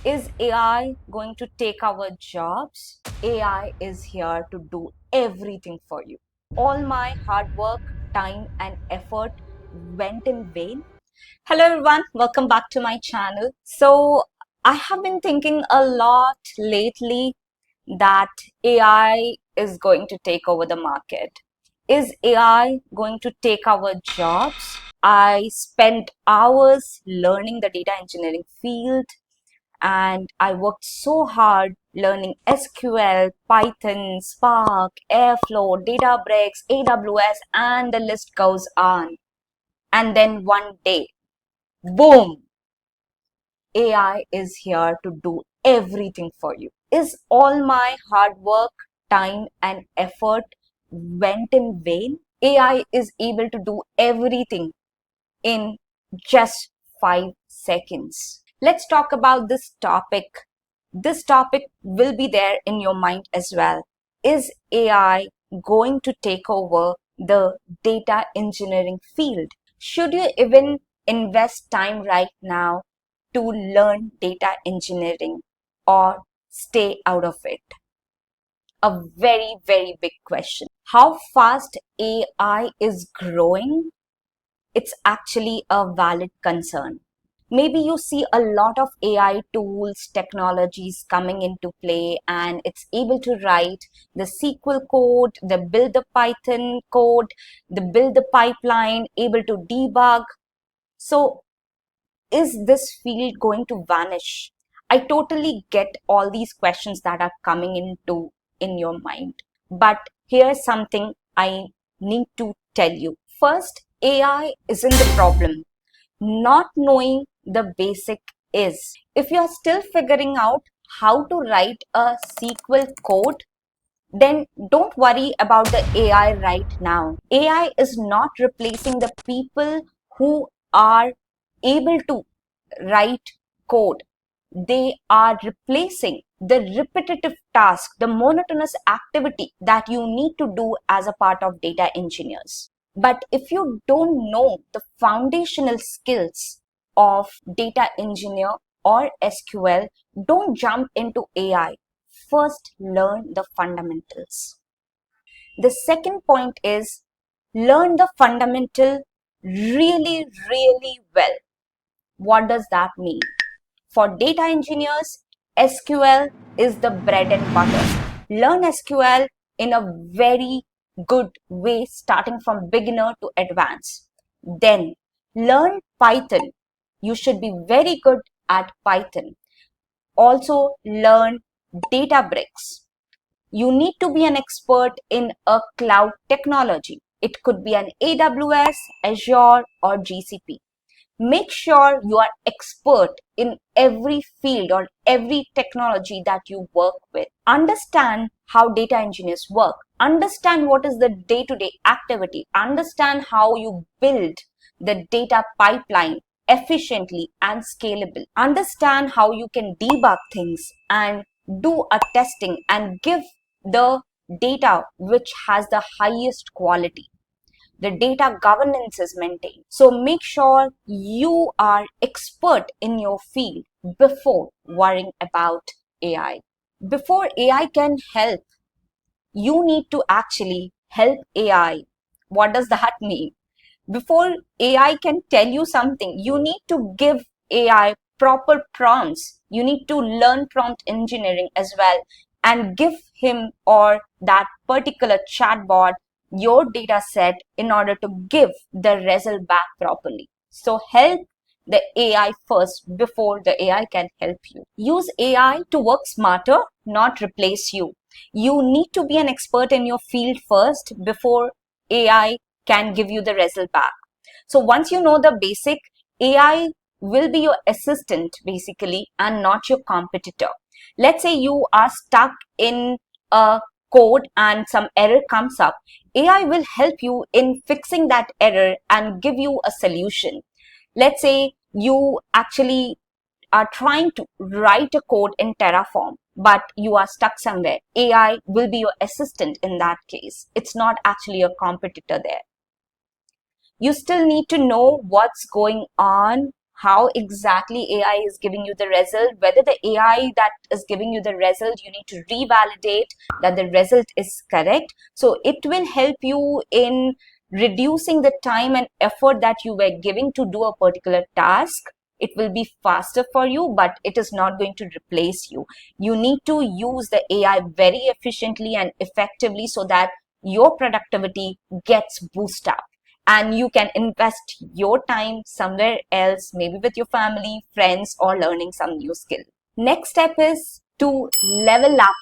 Is AI going to take our jobs? AI is here to do everything for you. All my hard work, time, and effort went in vain. Hello, everyone. Welcome back to my channel. So, I have been thinking a lot lately that AI is going to take over the market. Is AI going to take our jobs? I spent hours learning the data engineering field and I worked so hard learning SQL, Python, Spark, Airflow, Databricks, AWS, and the list goes on. And then one day, boom, AI is here to do everything for you. Is all my hard work, time, and effort went in vain? AI is able to do everything in just 5 seconds. Let's talk about this topic. This topic will be there in your mind as well. Is AI going to take over the data engineering field? Should you even invest time right now to learn data engineering or stay out of it? A very, very big question. How fast AI is growing? It's actually a valid concern. Maybe you see a lot of AI tools, technologies coming into play, and it's able to write the SQL code, the build the Python code, the build the pipeline, able to debug. So, is this field going to vanish? I totally get all these questions that are coming into in your mind. But here's something I need to tell you. First, AI isn't the problem. Not knowing the basic is. If you are still figuring out how to write a SQL code, then don't worry about the AI right now. AI is not replacing the people who are able to write code. They are replacing the repetitive task, the monotonous activity that you need to do as a part of data engineers. But if you don't know the foundational skills of data engineer or SQL, don't jump into AI. First, learn the fundamentals. The second point is learn the fundamental really, really well. What does that mean? For data engineers, SQL is the bread and butter. Learn SQL in a very good way, starting from beginner to advanced. Then learn Python. You should be very good at Python. Also learn Databricks. You need to be an expert in a cloud technology. It could be an AWS, Azure, or GCP. Make sure you are expert in every field or every technology that you work with. Understand how data engineers work. Understand what is the day-to-day activity. Understand how you build the data pipeline efficiently and scalable. Understand how you can debug things and do a testing and give the data which has the highest quality. The data governance is maintained. So make sure you are expert in your field before worrying about AI. Before AI can help, you need to actually help AI. What does that mean? Before AI can tell you something, you need to give AI proper prompts. You need to learn prompt engineering as well and give him or that particular chatbot your data set in order to give the result back properly. So help the AI first before the AI can help you. Use AI to work smarter, not replace you. You need to be an expert in your field first before AI can give you the result back. So once you know the basic, AI will be your assistant basically and not your competitor. Let's say you are stuck in a code and some error comes up. AI will help you in fixing that error and give you a solution. Let's say you actually are trying to write a code in Terraform, but you are stuck somewhere. AI will be your assistant in that case. It's not actually a competitor there. You still need to know what's going on, how exactly AI is giving you the result, whether the AI that is giving you the result, you need to revalidate that the result is correct. So it will help you in reducing the time and effort that you were giving to do a particular task. It will be faster for you, but it is not going to replace you. You need to use the AI very efficiently and effectively so that your productivity gets boosted up and you can invest your time somewhere else, maybe with your family, friends, or learning some new skill. Next step is to level up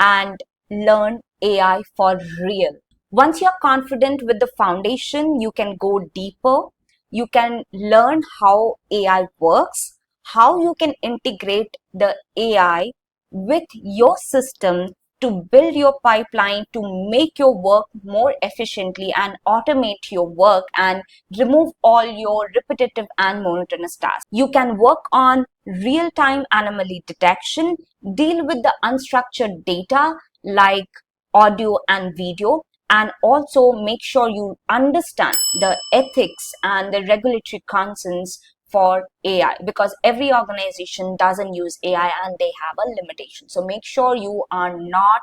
and learn AI for real. Once you're confident with the foundation, you can go deeper. You can learn how AI works, how you can integrate the AI with your system to build your pipeline, to make your work more efficiently and automate your work and remove all your repetitive and monotonous tasks. You can work on real-time anomaly detection, deal with the unstructured data like audio and video, and also make sure you understand the ethics and the regulatory concerns for AI, because every organization doesn't use AI and they have a limitation. So make sure you are not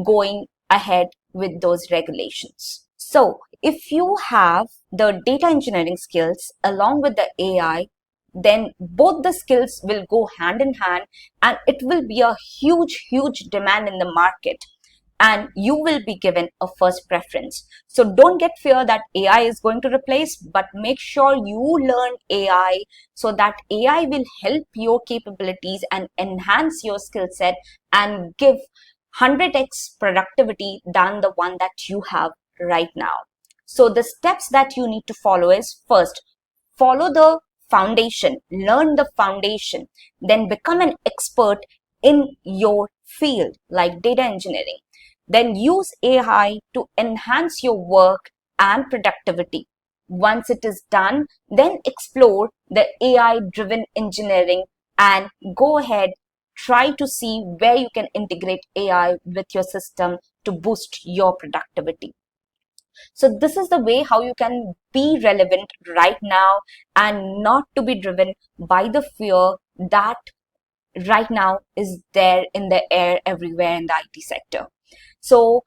going ahead with those regulations. So if you have the data engineering skills along with the AI, then both the skills will go hand in hand and it will be a huge demand in the market and you will be given a first preference. So don't get fear that AI is going to replace, but make sure you learn AI so that AI will help your capabilities and enhance your skill set and give 100x productivity than the one that you have right now. So the steps that you need to follow is, first, follow the foundation, learn the foundation, then become an expert in your field like data engineering. Then use AI to enhance your work and productivity. Once it is done, then explore the AI driven engineering and go ahead, try to see where you can integrate AI with your system to boost your productivity. So this is the way how you can be relevant right now and not to be driven by the fear that right now is there in the air everywhere in the IT sector. So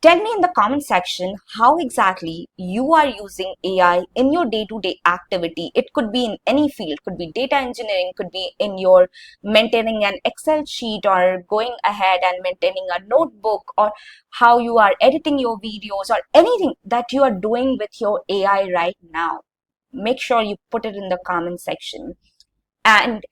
tell me in the comment section how exactly you are using AI in your day-to-day activity. It could be in any field, could be data engineering, could be in your maintaining an Excel sheet or going ahead and maintaining a notebook, or how you are editing your videos, or anything that you are doing with your AI right now. Make sure you put it in the comment section. And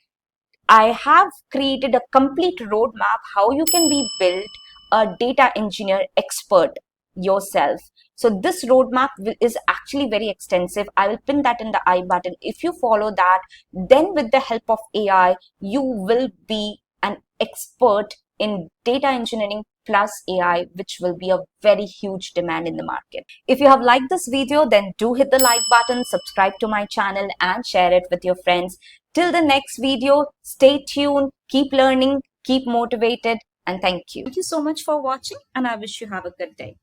I have created a complete roadmap how you can be built a data engineer expert yourself. So this roadmap is actually very extensive. I will pin that in the I button. If you follow that, then with the help of AI, you will be an expert in data engineering plus AI, which will be a very huge demand in the market. If you have liked this video, then do hit the like button, subscribe to my channel and share it with your friends. Till the next video, stay tuned, keep learning, keep motivated, and thank you. Thank you so much for watching, and I wish you have a good day.